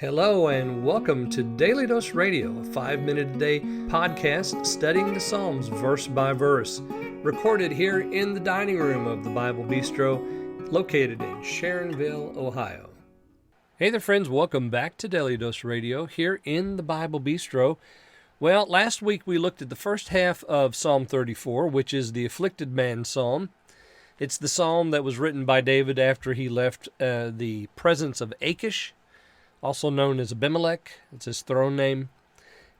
Hello and welcome to Daily Dose Radio, a 5-minute-a-day podcast studying the Psalms verse by verse, recorded here in the dining room of the Bible Bistro, located in Sharonville, Ohio. Hey there friends, welcome back to Daily Dose Radio here in the Bible Bistro. Well, last week we looked at the first half of Psalm 34, which is the afflicted man psalm. It's the psalm that was written by David after he left the presence of Achish, also known as Abimelech. It's his throne name.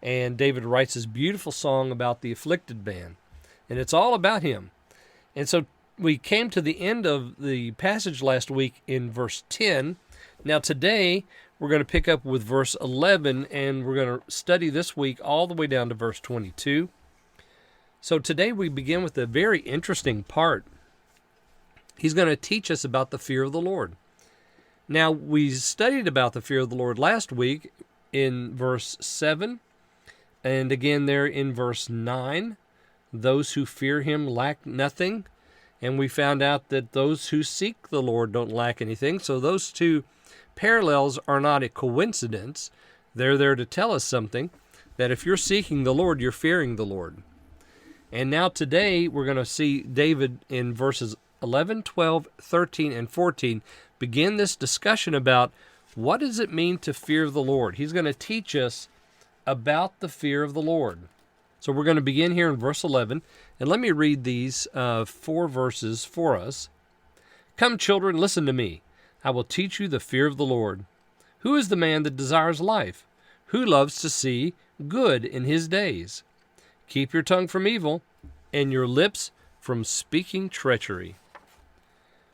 And David writes this beautiful song about the afflicted man. And it's all about him. And so we came to the end of the passage last week in verse 10. Now today we're going to pick up with verse 11, and we're going to study this week all the way down to verse 22. So today we begin with a very interesting part. He's going to teach us about the fear of the Lord. Now, we studied about the fear of the Lord last week in verse 7, and again there in verse 9. Those who fear him lack nothing, and we found out that those who seek the Lord don't lack anything. So those two parallels are not a coincidence. They're there to tell us something, that if you're seeking the Lord, you're fearing the Lord. And now today we're going to see David in verses 11, 12, 13, and 14 begin this discussion about what does it mean to fear the Lord. He's going to teach us about the fear of the Lord. So we're going to begin here in verse 11, and let me read these 4 verses for us. Come, children, listen to me. I will teach you the fear of the Lord. Who is the man that desires life? Who loves to see good in his days? Keep your tongue from evil, and your lips from speaking treachery.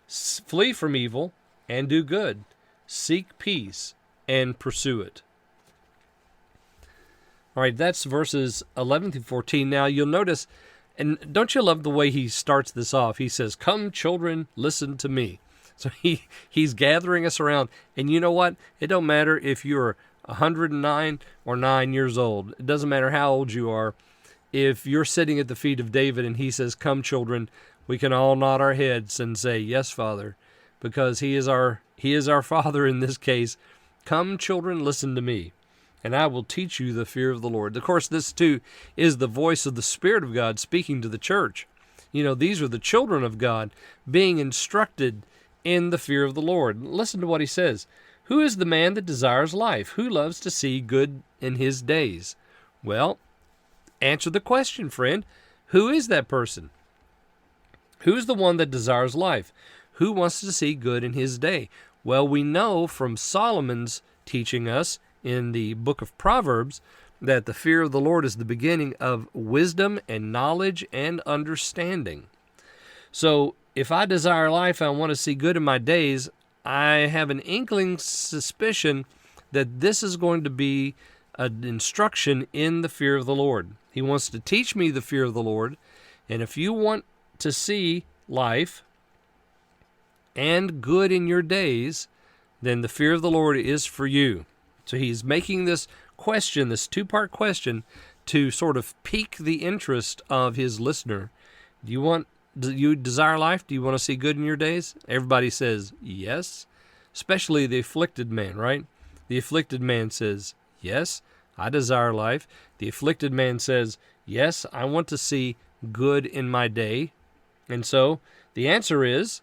Flee from evil and do good. Seek peace and pursue it. All right, that's verses 11 through 14. Now you'll notice, and don't you love the way he starts this off? He says, come children, listen to me. So he's gathering us around. And you know what? It don't matter if you're 109 or 9 years old. It doesn't matter how old you are. If you're sitting at the feet of David and he says, come children, we can all nod our heads and say, yes, Father, because he is our Father in this case. Come, children, listen to me, and I will teach you the fear of the Lord. Of course, this too is the voice of the Spirit of God speaking to the church. You know, these are the children of God being instructed in the fear of the Lord. Listen to what he says. Who is the man that desires life? Who loves to see good in his days? Well, answer the question, friend. Who is that person? Who's the one that desires life? Who wants to see good in his day? Well, we know from Solomon's teaching us in the book of Proverbs that the fear of the Lord is the beginning of wisdom and knowledge and understanding. So if I desire life and I want to see good in my days, I have an inkling suspicion that this is going to be an instruction in the fear of the Lord. He wants to teach me the fear of the Lord, and if you want to see life and good in your days, then the fear of the Lord is for you. So he's making this question, this 2-part question, to sort of pique the interest of his listener. Do you desire life? Do you want to see good in your days? Everybody says yes, especially the afflicted man, right? The afflicted man says, yes, I desire life. The afflicted man says, yes, I want to see good in my day. And so the answer is,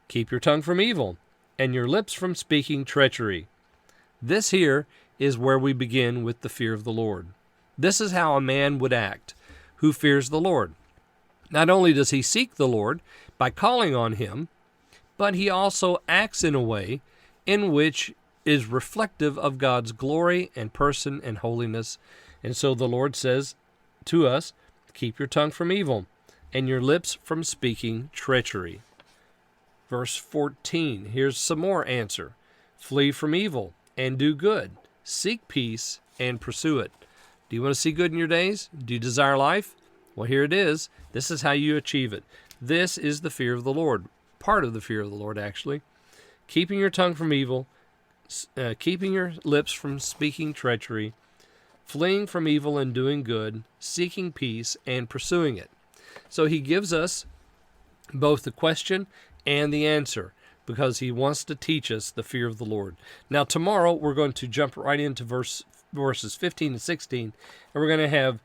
keep your tongue from evil and your lips from speaking treachery. This here is where we begin with the fear of the Lord. This is how a man would act who fears the Lord. Not only does he seek the Lord by calling on him, but he also acts in a way in which is reflective of God's glory and person and holiness. And so the Lord says to us, keep your tongue from evil and your lips from speaking treachery. Verse 14, here's some more answer. Flee from evil and do good. Seek peace and pursue it. Do you want to see good in your days? Do you desire life? Well, here it is. This is how you achieve it. This is the fear of the Lord. Part of the fear of the Lord, actually. Keeping your tongue from evil, keeping your lips from speaking treachery, fleeing from evil and doing good, seeking peace and pursuing it. So he gives us both the question and the answer. because he wants to teach us the fear of the Lord. Now, tomorrow we're going to jump right into verses 15 and 16, and we're going to have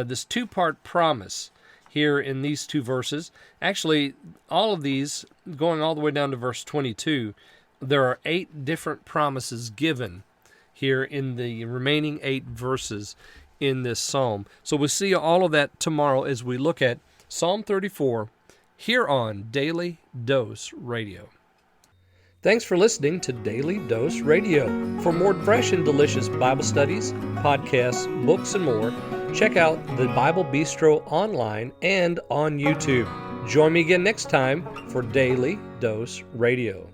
this two-part promise here in these two verses. Actually, all of these, going all the way down to verse 22, there are 8 different promises given here in the remaining 8 verses in this psalm. So we'll see all of that tomorrow as we look at Psalm 34 here on Daily Dose Radio. Thanks for listening to Daily Dose Radio. For more fresh and delicious Bible studies, podcasts, books, and more, check out the Bible Bistro online and on YouTube. Join me again next time for Daily Dose Radio.